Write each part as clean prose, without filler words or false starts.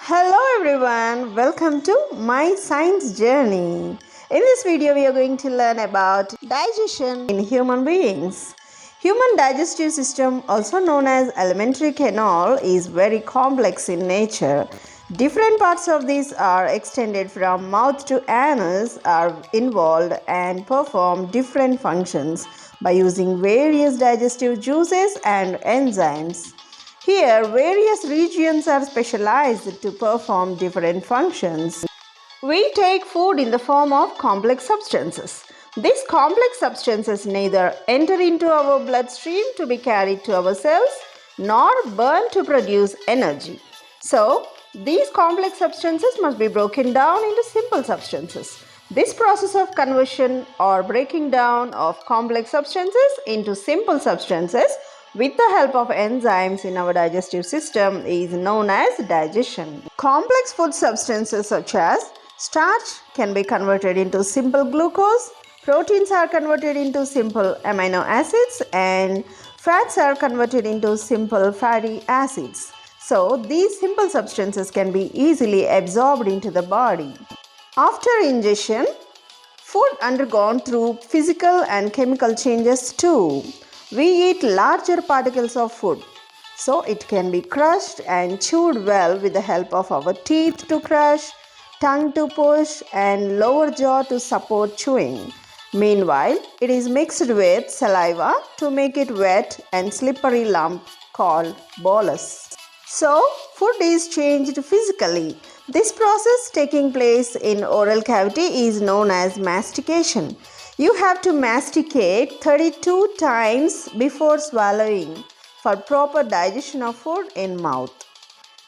Hello everyone, welcome to My Science Journey. In this video, we are going to learn about digestion in human beings. Human digestive system, also known as alimentary canal, is very complex in nature. Different parts of this are extended from mouth to anus, are involved and perform different functions by using various digestive juices and enzymes. Here, various regions are specialized to perform different functions. We take food in the form of complex substances. These complex substances neither enter into our bloodstream to be carried to our cells nor burn to produce energy. So, these complex substances must be broken down into simple substances. This process of conversion or breaking down of complex substances into simple substances with the help of enzymes in our digestive system is known as digestion. Complex food substances such as starch can be converted into simple glucose, proteins are converted into simple amino acids, and fats are converted into simple fatty acids. So, these simple substances can be easily absorbed into the body. After ingestion, food undergone through physical and chemical changes too. We eat larger particles of food, so it can be crushed and chewed well with the help of our teeth to crush, tongue to push, and lower jaw to support chewing. Meanwhile, it is mixed with saliva to make it wet and slippery lump called bolus. So, food is changed physically. This process taking place in oral cavity is known as mastication. You have to masticate 32 times before swallowing for proper digestion of food in mouth.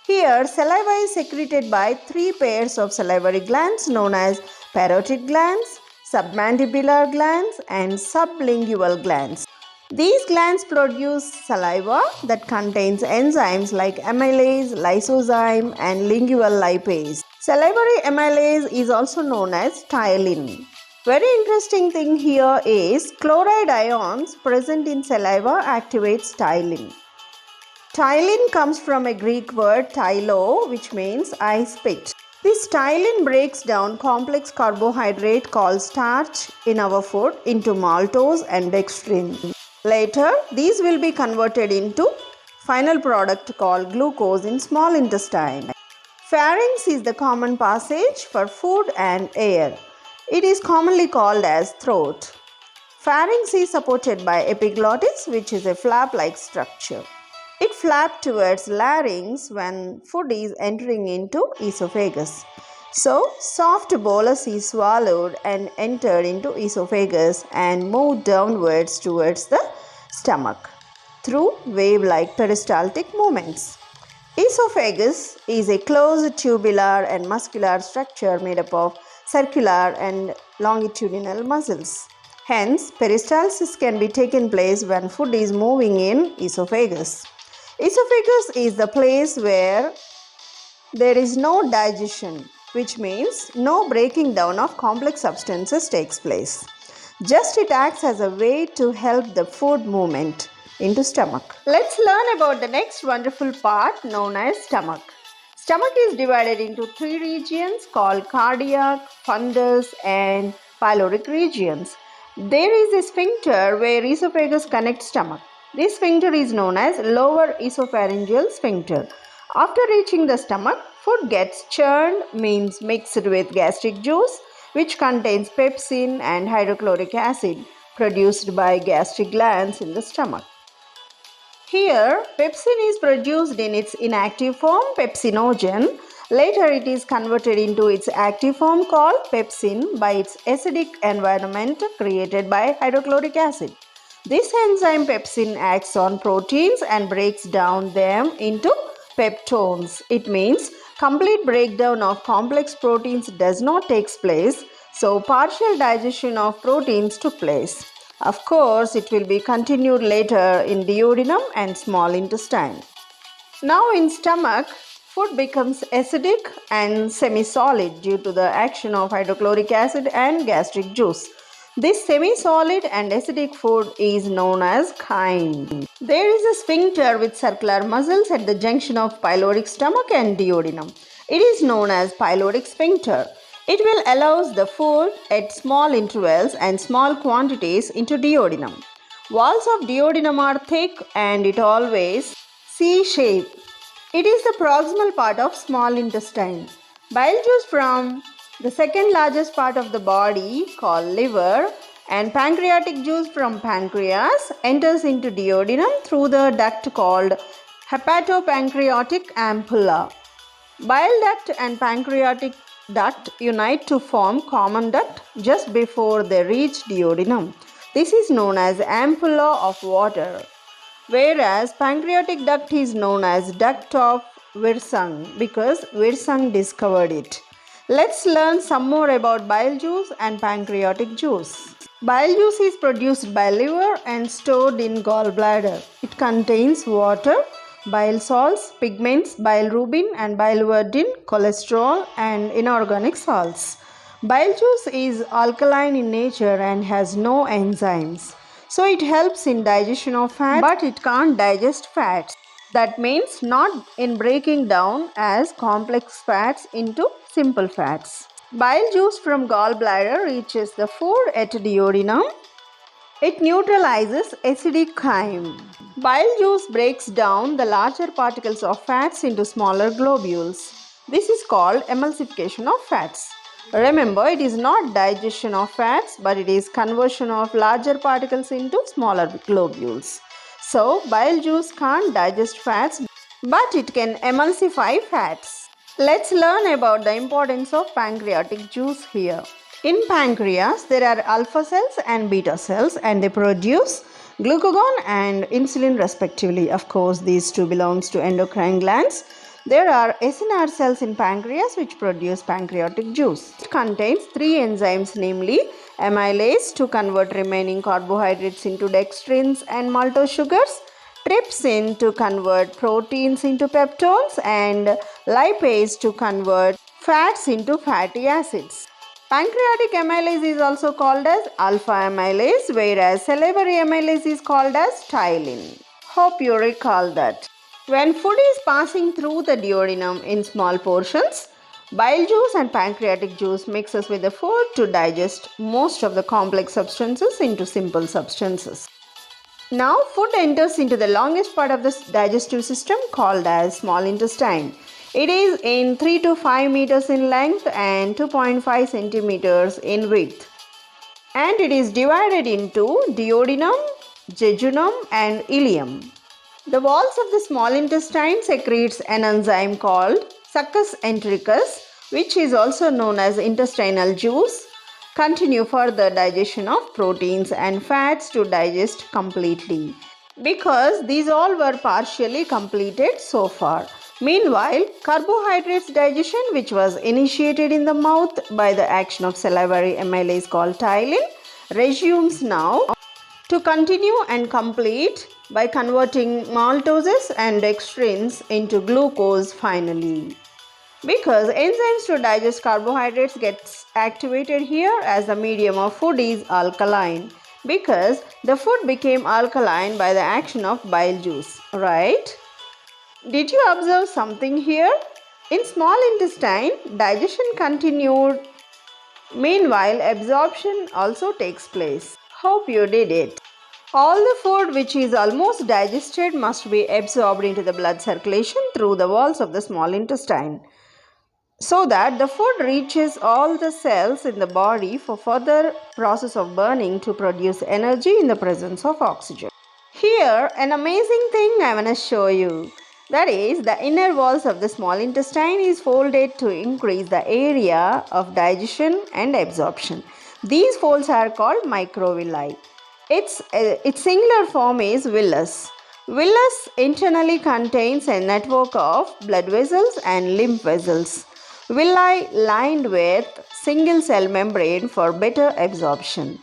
Here, saliva is secreted by three pairs of salivary glands known as parotid glands, submandibular glands, and sublingual glands. These glands produce saliva that contains enzymes like amylase, lysozyme, and lingual lipase. Salivary amylase is also known as ptyalin. Very interesting thing here is chloride ions present in saliva activates ptyalin. Ptyalin comes from a Greek word tylo, which means I spit. This ptyalin breaks down complex carbohydrate called starch in our food into maltose and dextrin. Later, these will be converted into final product called glucose in small intestine. Pharynx is the common passage for food and air. It is commonly called as throat. Pharynx is supported by epiglottis, which is a flap-like structure. It flaps towards larynx when food is entering into esophagus. So, soft bolus is swallowed and entered into esophagus and moved downwards towards the stomach through wave-like peristaltic movements. Esophagus is a closed tubular and muscular structure made up of circular and longitudinal muscles. Hence, peristalsis can be taken place when food is moving in esophagus. Esophagus is the place where there is no digestion, which means no breaking down of complex substances takes place. Just it acts as a way to help the food movement into stomach. Let's learn about the next wonderful part known as stomach. Stomach is divided into three regions called cardiac, fundus, and pyloric regions. There is a sphincter where esophagus connects stomach. This sphincter is known as lower esophageal sphincter. After reaching the stomach, food gets churned, means mixed with gastric juice, which contains pepsin and hydrochloric acid produced by gastric glands in the stomach. Here, pepsin is produced in its inactive form, pepsinogen. Later, it is converted into its active form called pepsin by its acidic environment created by hydrochloric acid. This enzyme pepsin acts on proteins and breaks down them into peptones. It means complete breakdown of complex proteins does not take place, so partial digestion of proteins took place. Of course, it will be continued later in duodenum and small intestine. Now in stomach, food becomes acidic and semi-solid due to the action of hydrochloric acid and gastric juice. This semi-solid and acidic food is known as chyme. There is a sphincter with circular muscles at the junction of pyloric stomach and duodenum. It is known as pyloric sphincter. It will allow the food at small intervals and small quantities into duodenum. Walls of duodenum are thick and it always C-shape. It is the proximal part of small intestine. Bile juice from the second largest part of the body called liver and pancreatic juice from pancreas enters into duodenum through the duct called hepatopancreatic ampulla. Bile duct and pancreatic duct unite to form common duct just before they reach duodenum. This is known as ampulla of water, whereas pancreatic duct is known as duct of Wirsung because Wirsung discovered it. Let's learn some more about bile juice and pancreatic juice. Bile juice is produced by liver and stored in gallbladder. It contains water, bile salts, pigments, bilirubin and biliverdin, cholesterol and inorganic salts. Bile juice is alkaline in nature and has no enzymes. So it helps in digestion of fat, but it can't digest fats. That means not in breaking down as complex fats into simple fats. Bile juice from gallbladder reaches the food at duodenum. It neutralizes acidic chyme. Bile juice breaks down the larger particles of fats into smaller globules. This is called emulsification of fats. Remember, it is not digestion of fats, but it is conversion of larger particles into smaller globules. So, bile juice can't digest fats, but it can emulsify fats. Let's learn about the importance of pancreatic juice here. In pancreas, there are alpha cells and beta cells and they produce glucagon and insulin respectively. Of course, these two belongs to endocrine glands. There are SNR cells in pancreas which produce pancreatic juice. It contains three enzymes, namely amylase to convert remaining carbohydrates into dextrins and maltose sugars, trypsin to convert proteins into peptones, and lipase to convert fats into fatty acids. Pancreatic amylase is also called as alpha amylase, whereas salivary amylase is called as ptyalin. Hope you recall that. When food is passing through the duodenum in small portions, bile juice and pancreatic juice mixes with the food to digest most of the complex substances into simple substances. Now food enters into the longest part of the digestive system called as small intestine. It is in 3 to 5 meters in length and 2.5 centimeters in width. And it is divided into duodenum, jejunum and ileum. The walls of the small intestine secretes an enzyme called succus entericus, which is also known as intestinal juice. Continue further digestion of proteins and fats to digest completely, because these all were partially completed so far. Meanwhile, carbohydrates digestion, which was initiated in the mouth by the action of salivary amylase called ptyalin, resumes now to continue and complete by converting maltoses and dextrins into glucose finally. Because enzymes to digest carbohydrates gets activated here as the medium of food is alkaline, because the food became alkaline by the action of bile juice, right? Did you observe something here? In small intestine, digestion continued. Meanwhile, absorption also takes place. Hope you did it. All the food which is almost digested must be absorbed into the blood circulation through the walls of the small intestine, so that the food reaches all the cells in the body for further process of burning to produce energy in the presence of oxygen. Here, an amazing thing I want to show you. That is, the inner walls of the small intestine is folded to increase the area of digestion and absorption. These folds are called microvilli. Its singular form is villus. Villus internally contains a network of blood vessels and lymph vessels. Villi lined with single cell membrane for better absorption.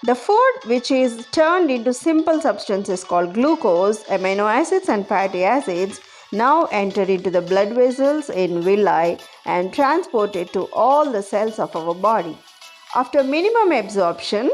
The food which is turned into simple substances called glucose, amino acids and fatty acids now enter into the blood vessels in villi and transported to all the cells of our body. After minimum absorption,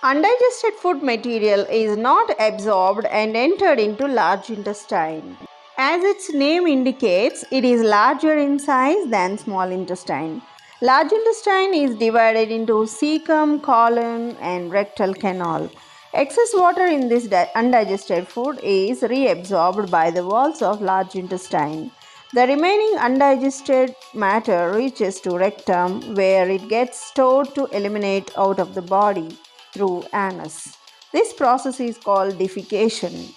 undigested food material is not absorbed and entered into large intestine. As its name indicates, it is larger in size than small intestine. Large intestine is divided into cecum, colon, and rectal canal. Excess water in this undigested food is reabsorbed by the walls of large intestine. The remaining undigested matter reaches to rectum where it gets stored to eliminate out of the body through anus. This process is called defecation.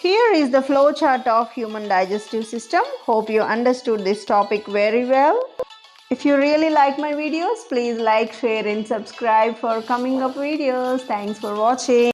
Here is the flowchart of human digestive system. Hope you understood this topic very well. If you really like my videos, please like, share and subscribe for coming up videos. Thanks for watching.